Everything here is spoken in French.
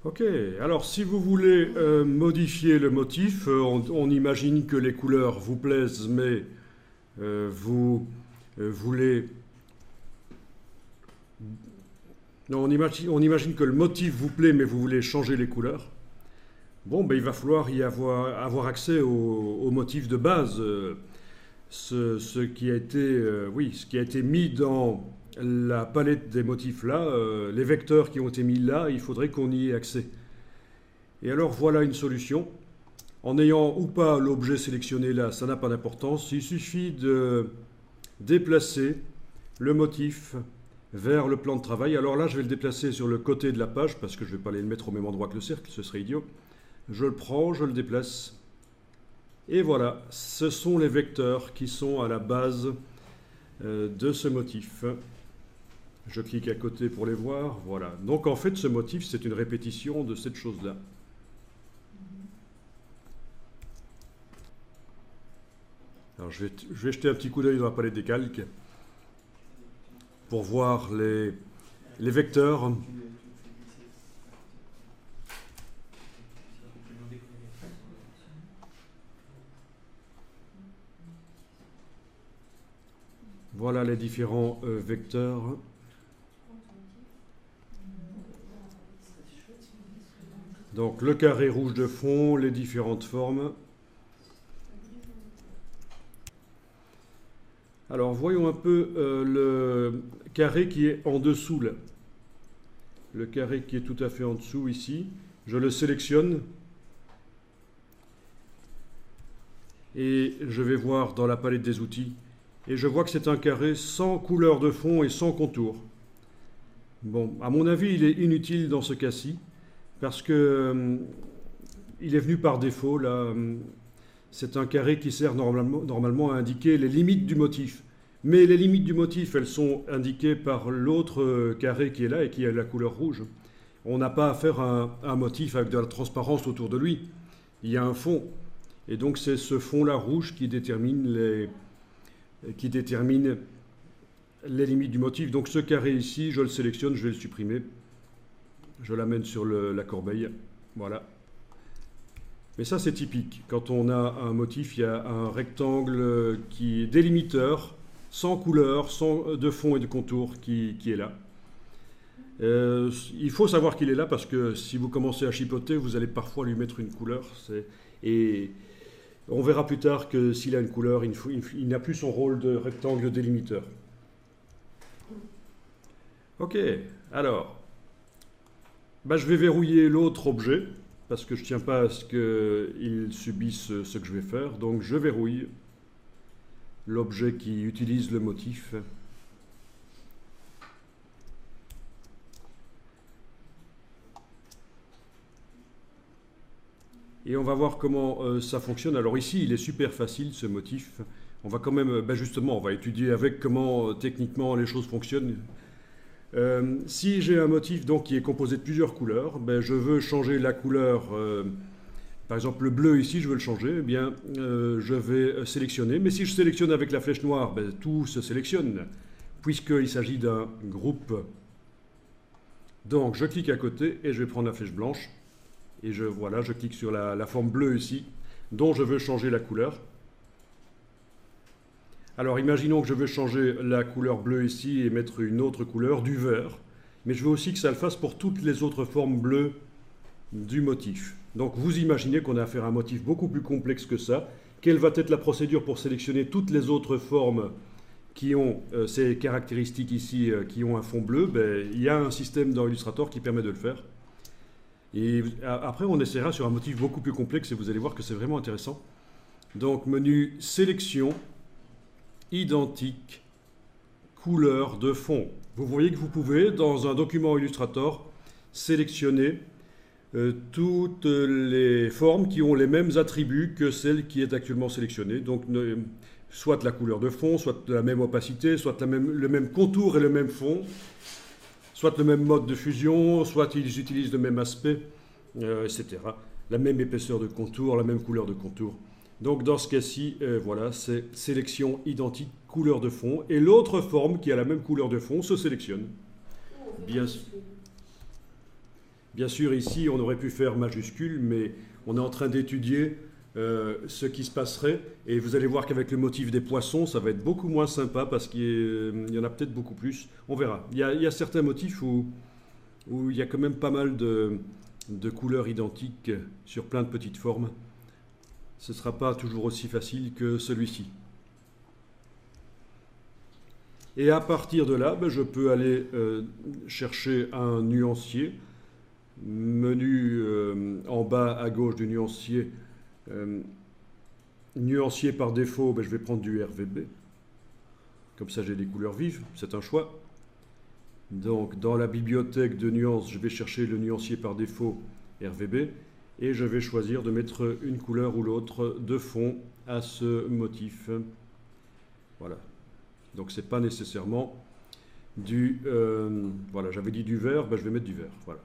Ok, alors si vous voulez modifier le motif, on imagine que les couleurs vous plaisent, mais vous voulez... Non, on imagine que le motif vous plaît, mais vous voulez changer les couleurs. Bon, ben, il va falloir avoir accès au motif de base, ce qui a été, oui, ce qui a été mis dans la palette des motifs là, les vecteurs qui ont été mis là, il faudrait qu'on y ait accès. Et alors voilà une solution. En ayant ou pas l'objet sélectionné là, ça n'a pas d'importance. Il suffit de déplacer le motif vers le plan de travail. Alors là, je vais le déplacer sur le côté de la page parce que je ne vais pas aller le mettre au même endroit que le cercle, ce serait idiot. Je le prends, je le déplace. Et voilà, ce sont les vecteurs qui sont à la base de ce motif. Je clique à côté pour les voir. Voilà. Donc en fait, ce motif, c'est une répétition de cette chose-là. Alors je vais jeter un petit coup d'œil dans la palette des calques pour voir les vecteurs. Voilà les différents vecteurs. Donc le carré rouge de fond, les différentes formes. Alors voyons un peu le carré qui est en dessous là. Le carré qui est tout à fait en dessous ici. Je le sélectionne. Et je vais voir dans la palette des outils. Et je vois que c'est un carré sans couleur de fond et sans contour. Bon, à mon avis, il est inutile dans ce cas-ci. Parce que il est venu par défaut là. C'est un carré qui sert normalement à indiquer les limites du motif. Mais les limites du motif, elles sont indiquées par l'autre carré qui est là et qui a la couleur rouge. On n'a pas à faire un motif avec de la transparence autour de lui. Il y a un fond. Et donc c'est ce fond-là rouge qui détermine les limites du motif. Donc ce carré ici, je le sélectionne, je vais le supprimer. Je l'amène sur la corbeille. Voilà. Mais ça, c'est typique. Quand on a un motif, il y a un rectangle qui est délimiteur, sans couleur, sans de fond et de contour qui est là. Il faut savoir qu'il est là parce que si vous commencez à chipoter, vous allez parfois lui mettre une couleur. Et on verra plus tard que s'il a une couleur, il n'a plus son rôle de rectangle délimiteur. Ok, alors, je vais verrouiller l'autre objet parce que je ne tiens pas à ce qu'il subisse ce que je vais faire. Donc je verrouille l'objet qui utilise le motif. Et on va voir comment ça fonctionne. Alors ici, il est super facile ce motif. On va quand même, justement, on va étudier avec comment techniquement les choses fonctionnent. Si j'ai un motif donc, qui est composé de plusieurs couleurs, je veux changer la couleur, par exemple le bleu ici, je veux le changer, eh bien je vais sélectionner. Mais si je sélectionne avec la flèche noire, tout se sélectionne, puisqu'il s'agit d'un groupe. Donc je clique à côté et je vais prendre la flèche blanche. Et voilà, je clique sur la forme bleue ici, dont je veux changer la couleur. Alors imaginons que je veux changer la couleur bleue ici et mettre une autre couleur, du vert. Mais je veux aussi que ça le fasse pour toutes les autres formes bleues du motif. Donc vous imaginez qu'on a affaire à un motif beaucoup plus complexe que ça. Quelle va être la procédure pour sélectionner toutes les autres formes qui ont ces caractéristiques ici, qui ont un fond bleu? Il y a un système dans Illustrator qui permet de le faire. Et après on essaiera sur un motif beaucoup plus complexe et vous allez voir que c'est vraiment intéressant. Donc menu sélection, identique, couleur de fond. Vous voyez que vous pouvez, dans un document Illustrator, sélectionner toutes les formes qui ont les mêmes attributs que celle qui est actuellement sélectionnée. Donc, soit la couleur de fond, soit la même opacité, soit le même contour et le même fond, soit le même mode de fusion, soit ils utilisent le même aspect, etc. La même épaisseur de contour, la même couleur de contour. Donc dans ce cas-ci, voilà, c'est sélection identique, couleur de fond. Et l'autre forme qui a la même couleur de fond se sélectionne. Bien sûr. Bien sûr, ici, on aurait pu faire majuscule, mais on est en train d'étudier ce qui se passerait. Et vous allez voir qu'avec le motif des poissons, ça va être beaucoup moins sympa parce qu'il y en a peut-être beaucoup plus. On verra. Il y a certains motifs où il y a quand même pas mal de couleurs identiques sur plein de petites formes. Ce ne sera pas toujours aussi facile que celui-ci. Et à partir de là, ben, je peux aller chercher un nuancier. Menu en bas à gauche du nuancier. Nuancier par défaut, ben, je vais prendre du RVB. Comme ça, j'ai des couleurs vives. C'est un choix. Donc, dans la bibliothèque de nuances, je vais chercher le nuancier par défaut RVB. Et je vais choisir de mettre une couleur ou l'autre de fond à ce motif. Voilà. Donc, ce n'est pas nécessairement du... voilà, j'avais dit du vert, ben, je vais mettre du vert. Voilà.